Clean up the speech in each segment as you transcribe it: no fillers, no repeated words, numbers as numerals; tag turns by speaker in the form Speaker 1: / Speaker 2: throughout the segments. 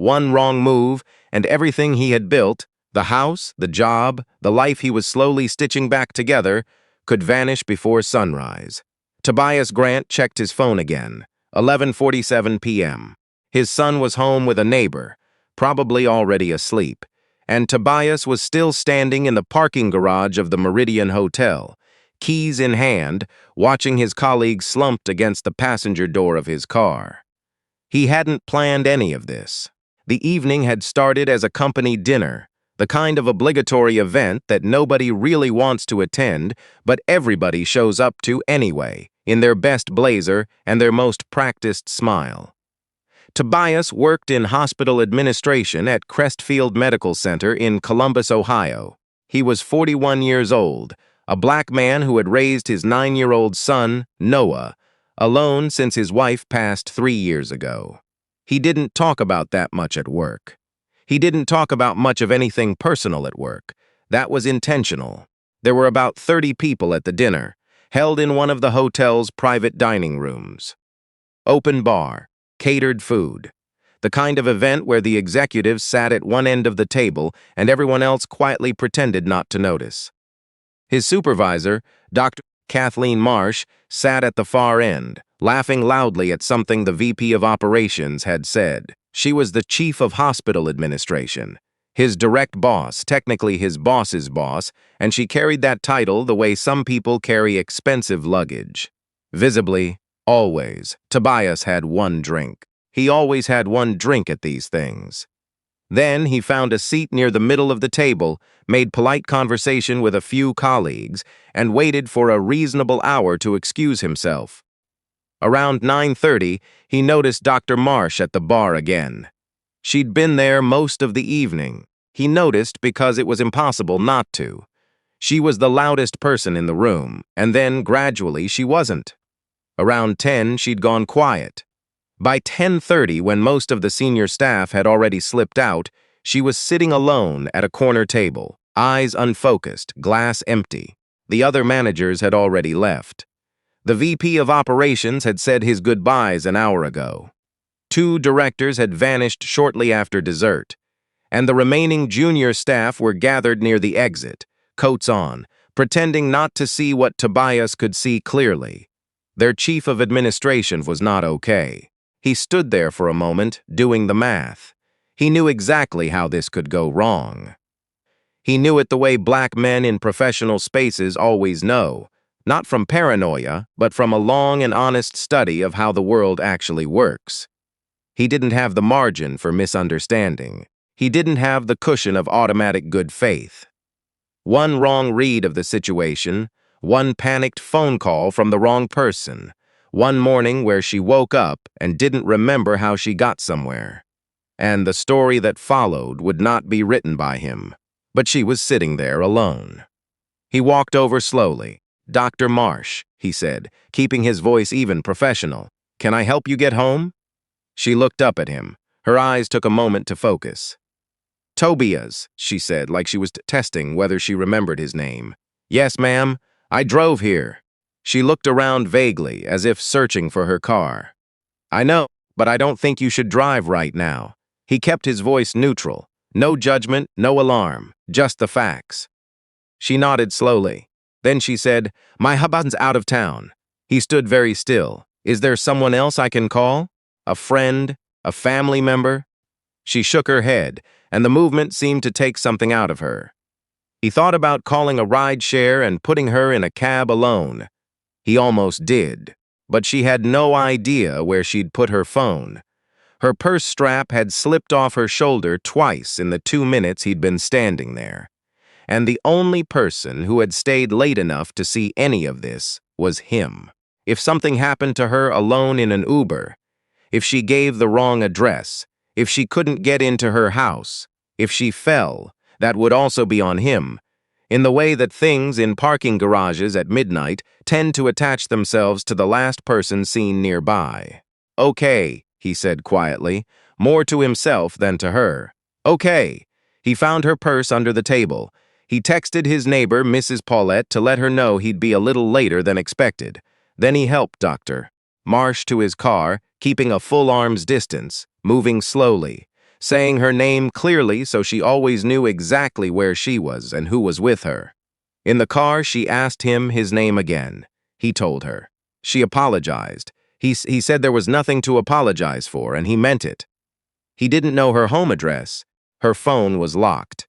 Speaker 1: One wrong move, and everything he had built, the house, the job, the life he was slowly stitching back together, could vanish before sunrise. Tobias Grant checked his phone again. 11:47 p.m. His son was home with a neighbor, probably already asleep, and Tobias was still standing in the parking garage of the Meridian Hotel, keys in hand, watching his colleague slumped against the passenger door of his car. He hadn't planned any of this. The evening had started as a company dinner, the kind of obligatory event that nobody really wants to attend, but everybody shows up to anyway, in their best blazer and their most practiced smile. Tobias worked in hospital administration at Crestfield Medical Center in Columbus, Ohio. He was 41 years old, a black man who had raised his 9-year-old son, Noah, alone since his wife passed 3 years ago. He didn't talk about that much at work. He didn't talk about much of anything personal at work. That was intentional. There were about 30 people at the dinner, held in one of the hotel's private dining rooms. Open bar, catered food. The kind of event where the executives sat at one end of the table and everyone else quietly pretended not to notice. His supervisor, Dr. Kathleen Marsh, sat at the far end, laughing loudly at something the VP of Operations had said. She was the chief of hospital administration, his direct boss, technically his boss's boss, and she carried that title the way some people carry expensive luggage. Visibly, always, Tobias had one drink. He always had one drink at these things. Then he found a seat near the middle of the table, made polite conversation with a few colleagues, and waited for a reasonable hour to excuse himself. Around 9:30, he noticed Dr. Marsh at the bar again. She'd been there most of the evening. He noticed because it was impossible not to. She was the loudest person in the room, and then, gradually, she wasn't. Around 10, she'd gone quiet. By 10:30, when most of the senior staff had already slipped out, she was sitting alone at a corner table, eyes unfocused, glass empty. The other managers had already left. The VP of Operations had said his goodbyes an hour ago. 2 directors had vanished shortly after dessert, and the remaining junior staff were gathered near the exit, coats on, pretending not to see what Tobias could see clearly. Their chief of administration was not okay. He stood there for a moment, doing the math. He knew exactly how this could go wrong. He knew it the way black men in professional spaces always know, not from paranoia, but from a long and honest study of how the world actually works. He didn't have the margin for misunderstanding. He didn't have the cushion of automatic good faith. One wrong read of the situation, one panicked phone call from the wrong person, one morning where she woke up and didn't remember how she got somewhere. And the story that followed would not be written by him, but she was sitting there alone. He walked over slowly. "Dr. Marsh," he said, keeping his voice even professional. "Can I help you get home?" She looked up at him. Her eyes took a moment to focus. "Tobias," she said, like she was testing whether she remembered his name. "Yes, ma'am. I drove here." She looked around vaguely, as if searching for her car. "I know, but I don't think you should drive right now." He kept his voice neutral. No judgment, no alarm, just the facts. She nodded slowly. Then she said, "My husband's out of town." He stood very still. "Is there someone else I can call? A friend? A family member?" She shook her head, and the movement seemed to take something out of her. He thought about calling a ride share and putting her in a cab alone. He almost did, but she had no idea where she'd put her phone. Her purse strap had slipped off her shoulder twice in the 2 minutes he'd been standing there. And the only person who had stayed late enough to see any of this was him. If something happened to her alone in an Uber, if she gave the wrong address, if she couldn't get into her house, if she fell, that would also be on him, in the way that things in parking garages at midnight tend to attach themselves to the last person seen nearby. "Okay," he said quietly, more to himself than to her. "Okay." He found her purse under the table. He texted his neighbor, Mrs. Paulette, to let her know he'd be a little later than expected. Then he helped Dr. Marsh to his car, keeping a full arm's distance, moving slowly, saying her name clearly so she always knew exactly where she was and who was with her. In the car, she asked him his name again. He told her. She apologized. He said there was nothing to apologize for, and he meant it. He didn't know her home address. Her phone was locked.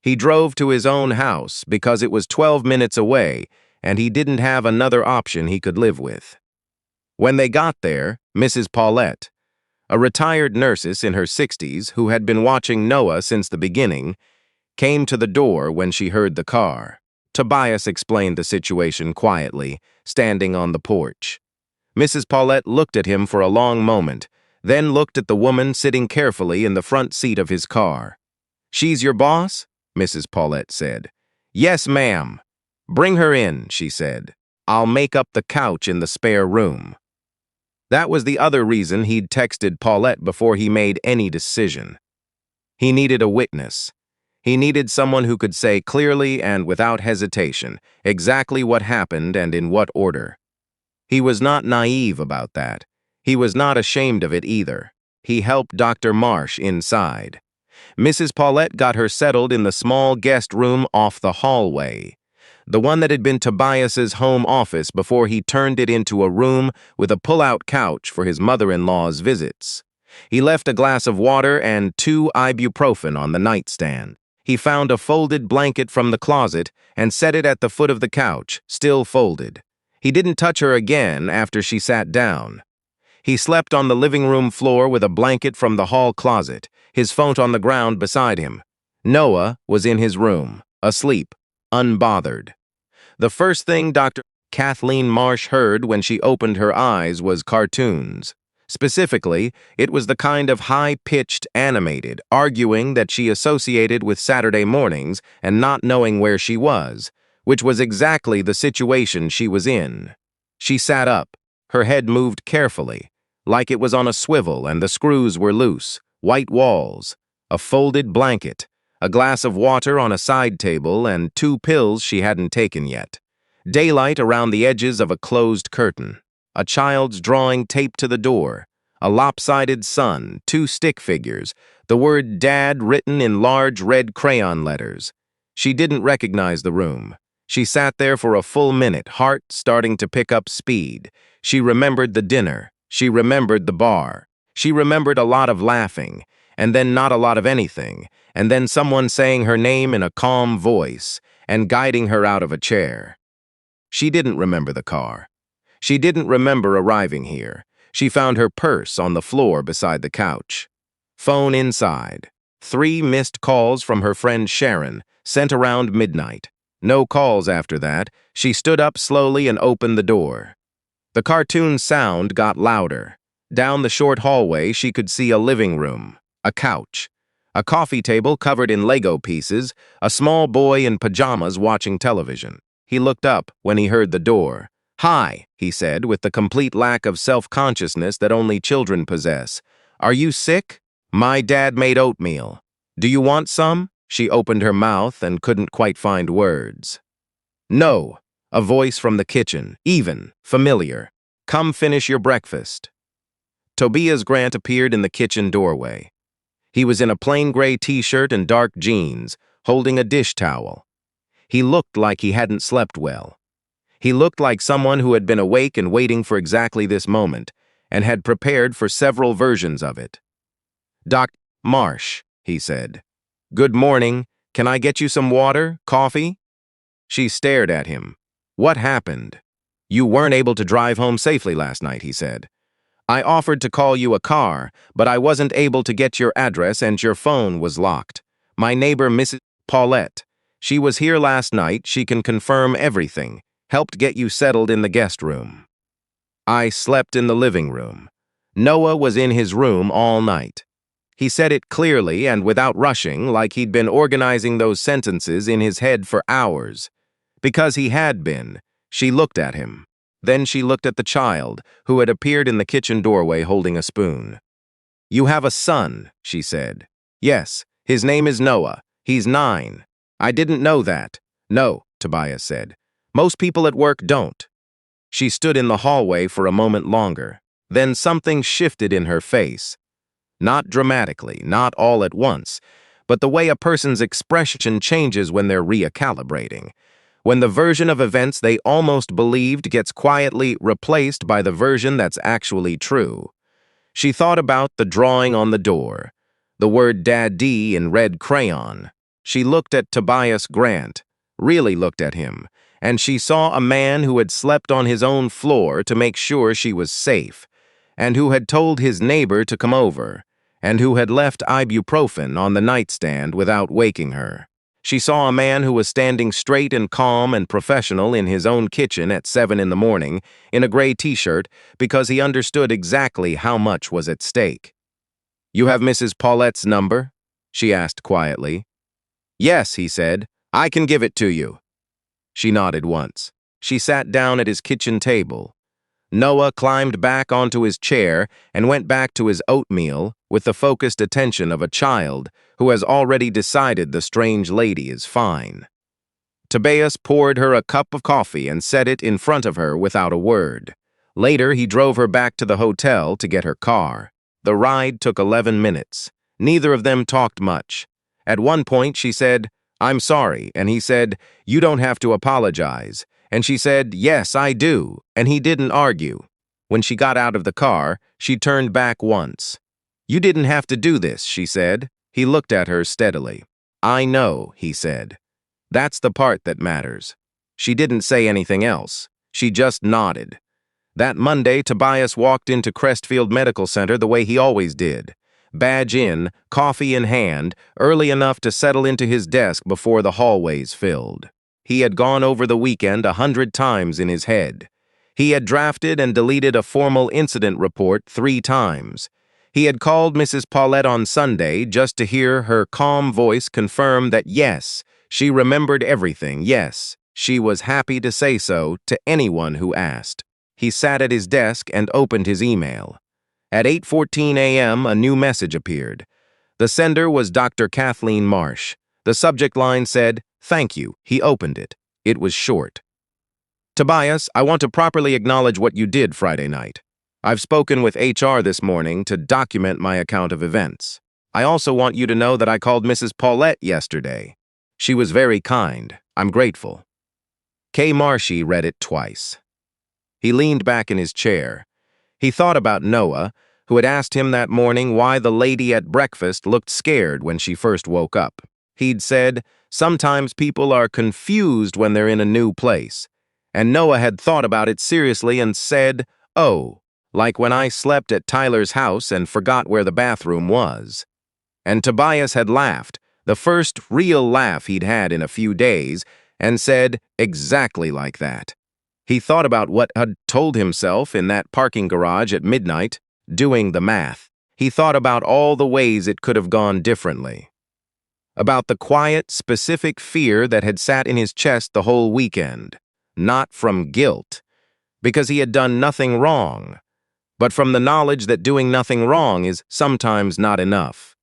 Speaker 1: He drove to his own house because it was 12 minutes away, and he didn't have another option he could live with. When they got there, Mrs. Paulette, a retired nurse in her 60s who had been watching Noah since the beginning, came to the door when she heard the car. Tobias explained the situation quietly, standing on the porch. Mrs. Paulette looked at him for a long moment, then looked at the woman sitting carefully in the front seat of his car. "She's your boss?" Mrs. Paulette said. "Yes, ma'am." "Bring her in," she said. "I'll make up the couch in the spare room." That was the other reason he'd texted Paulette before he made any decision. He needed a witness. He needed someone who could say clearly and without hesitation exactly what happened and in what order. He was not naive about that. He was not ashamed of it either. He helped Dr. Marsh inside. Mrs. Paulette got her settled in the small guest room off the hallway, the one that had been Tobias's home office before he turned it into a room with a pull-out couch for his mother-in-law's visits. He left a glass of water and 2 ibuprofen on the nightstand. He found a folded blanket from the closet and set it at the foot of the couch, still folded. He didn't touch her again after she sat down. He slept on the living room floor with a blanket from the hall closet, his phone on the ground beside him. Noah was in his room, asleep, unbothered. The first thing Dr. Kathleen Marsh heard when she opened her eyes was cartoons. Specifically, it was the kind of high-pitched animated, arguing that she associated with Saturday mornings and not knowing where she was, which was exactly the situation she was in. She sat up. Her head moved carefully, like it was on a swivel and the screws were loose. White walls, a folded blanket, a glass of water on a side table, and 2 pills she hadn't taken yet. Daylight around the edges of a closed curtain. A child's drawing taped to the door. A lopsided sun, 2 stick figures, the word Dad written in large red crayon letters. She didn't recognize the room. She sat there for a full minute, heart starting to pick up speed. She remembered the dinner. She remembered the bar. She remembered a lot of laughing, and then not a lot of anything, and then someone saying her name in a calm voice and guiding her out of a chair. She didn't remember the car. She didn't remember arriving here. She found her purse on the floor beside the couch. Phone inside. 3 missed calls from her friend Sharon, sent around midnight. No calls after that. She stood up slowly and opened the door. The cartoon sound got louder. Down the short hallway, she could see a living room, a couch, a coffee table covered in Lego pieces, a small boy in pajamas watching television. He looked up when he heard the door. "Hi," he said, with the complete lack of self-consciousness that only children possess. "Are you sick? My dad made oatmeal. Do you want some?" She opened her mouth and couldn't quite find words. "No," a voice from the kitchen, even, familiar. "Come finish your breakfast." Tobias Grant appeared in the kitchen doorway. He was in a plain gray t-shirt and dark jeans, holding a dish towel. He looked like he hadn't slept well. He looked like someone who had been awake and waiting for exactly this moment, and had prepared for several versions of it. "Dr. Marsh," he said. "Good morning. Can I get you some water, coffee?" She stared at him. "What happened?" "You weren't able to drive home safely last night," he said. "I offered to call you a car, but I wasn't able to get your address and your phone was locked. My neighbor, Mrs. Paulette, she was here last night. She can confirm everything. Helped get you settled in the guest room." "I slept in the living room. Noah was in his room all night." He said it clearly and without rushing, like he'd been organizing those sentences in his head for hours. Because he had been, she looked at him. Then she looked at the child, who had appeared in the kitchen doorway holding a spoon. "You have a son," she said. "Yes, his name is Noah. He's 9. "I didn't know that." "No," Tobias said. "Most people at work don't." She stood in the hallway for a moment longer. Then something shifted in her face. Not dramatically, not all at once, but the way a person's expression changes when they're recalibrating. When the version of events they almost believed gets quietly replaced by the version that's actually true. She thought about the drawing on the door, the word Daddy in red crayon. She looked at Tobias Grant, really looked at him, and she saw a man who had slept on his own floor to make sure she was safe, and who had told his neighbor to come over, and who had left ibuprofen on the nightstand without waking her. She saw a man who was standing straight and calm and professional in his own kitchen at 7 in the morning in a gray t-shirt because he understood exactly how much was at stake. "You have Mrs. Paulette's number?" she asked quietly. "Yes," he said. "I can give it to you." She nodded once. She sat down at his kitchen table. Noah climbed back onto his chair and went back to his oatmeal with the focused attention of a child who has already decided the strange lady is fine. Tobias poured her a cup of coffee and set it in front of her without a word. Later, he drove her back to the hotel to get her car. The ride took 11 minutes. Neither of them talked much. At one point, she said, "I'm sorry," and he said, "You don't have to apologize." And she said, "Yes, I do," and he didn't argue. When she got out of the car, she turned back once. "You didn't have to do this," she said. He looked at her steadily. "I know," he said. "That's the part that matters." She didn't say anything else. She just nodded. That Monday, Tobias walked into Crestfield Medical Center the way he always did. Badge in, coffee in hand, early enough to settle into his desk before the hallways filled. He had gone over the weekend 100 times in his head. He had drafted and deleted a formal incident report 3 times. He had called Mrs. Paulette on Sunday just to hear her calm voice confirm that yes, she remembered everything, yes, she was happy to say so to anyone who asked. He sat at his desk and opened his email. At 8:14 a.m., a new message appeared. The sender was Dr. Kathleen Marsh. The subject line said, "Thank you." He opened it. It was short. "Tobias, I want to properly acknowledge what you did Friday night. I've spoken with HR this morning to document my account of events. I also want you to know that I called Mrs. Paulette yesterday. She was very kind. I'm grateful." K. Marshy read it twice. He leaned back in his chair. He thought about Noah, who had asked him that morning why the lady at breakfast looked scared when she first woke up. He'd said, sometimes people are confused when they're in a new place. And Noah had thought about it seriously and said, "Oh, like when I slept at Tyler's house and forgot where the bathroom was." And Tobias had laughed, the first real laugh he'd had in a few days, and said, exactly like that. He thought about what had told himself in that parking garage at midnight, doing the math. He thought about all the ways it could have gone differently. About the quiet, specific fear that had sat in his chest the whole weekend. Not from guilt, because he had done nothing wrong, but from the knowledge that doing nothing wrong is sometimes not enough.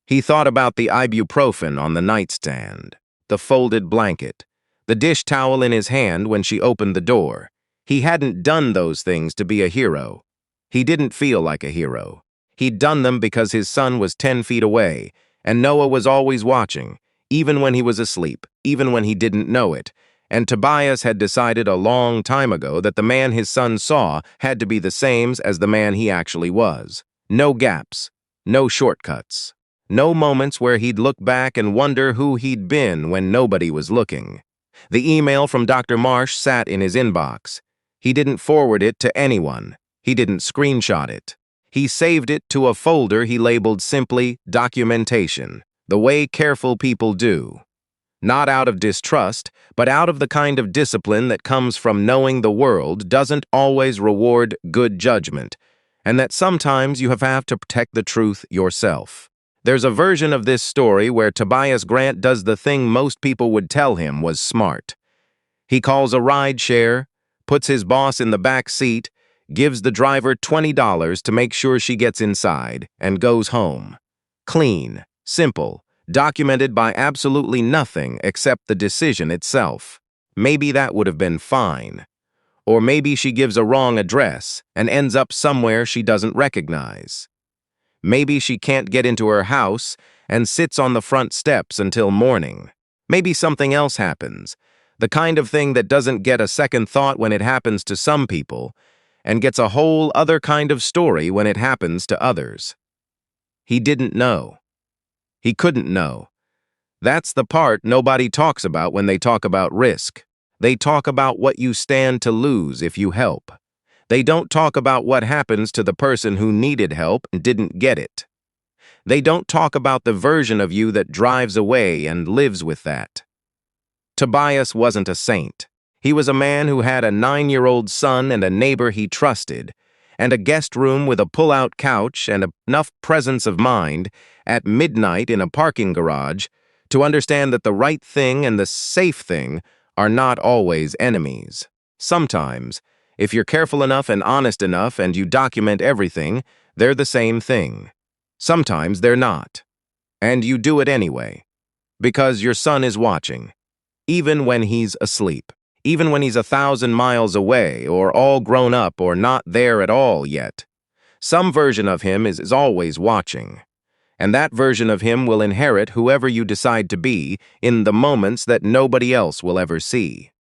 Speaker 1: He thought about the ibuprofen on the nightstand, the folded blanket, the dish towel in his hand when she opened the door. He hadn't done those things to be a hero. He didn't feel like a hero. He'd done them because his son was 10 feet away, and Noah was always watching, even when he was asleep, even when he didn't know it. And Tobias had decided a long time ago that the man his son saw had to be the same as the man he actually was. No gaps, no shortcuts, no moments where he'd look back and wonder who he'd been when nobody was looking. The email from Dr. Marsh sat in his inbox. He didn't forward it to anyone. He didn't screenshot it. He saved it to a folder he labeled simply documentation, the way careful people do. Not out of distrust, but out of the kind of discipline that comes from knowing the world doesn't always reward good judgment, and that sometimes you have to protect the truth yourself. There's a version of this story where Tobias Grant does the thing most people would tell him was smart. He calls a ride share, puts his boss in the back seat, gives the driver $20 to make sure she gets inside, and goes home. Clean, simple, documented by absolutely nothing except the decision itself. Maybe that would have been fine. Or maybe she gives a wrong address and ends up somewhere she doesn't recognize. Maybe she can't get into her house and sits on the front steps until morning. Maybe something else happens, the kind of thing that doesn't get a second thought when it happens to some people, and gets a whole other kind of story when it happens to others. He didn't know. He couldn't know. That's the part nobody talks about when they talk about risk. They talk about what you stand to lose if you help. They don't talk about what happens to the person who needed help and didn't get it. They don't talk about the version of you that drives away and lives with that. Tobias wasn't a saint. He was a man who had a 9-year-old son and a neighbor he trusted, and a guest room with a pull-out couch and enough presence of mind at midnight in a parking garage to understand that the right thing and the safe thing are not always enemies. Sometimes, if you're careful enough and honest enough and you document everything, they're the same thing. Sometimes they're not. And you do it anyway. Because your son is watching. Even when he's asleep. Even when he's 1,000 miles away or all grown up or not there at all yet. Some version of him is always watching. And that version of him will inherit whoever you decide to be in the moments that nobody else will ever see.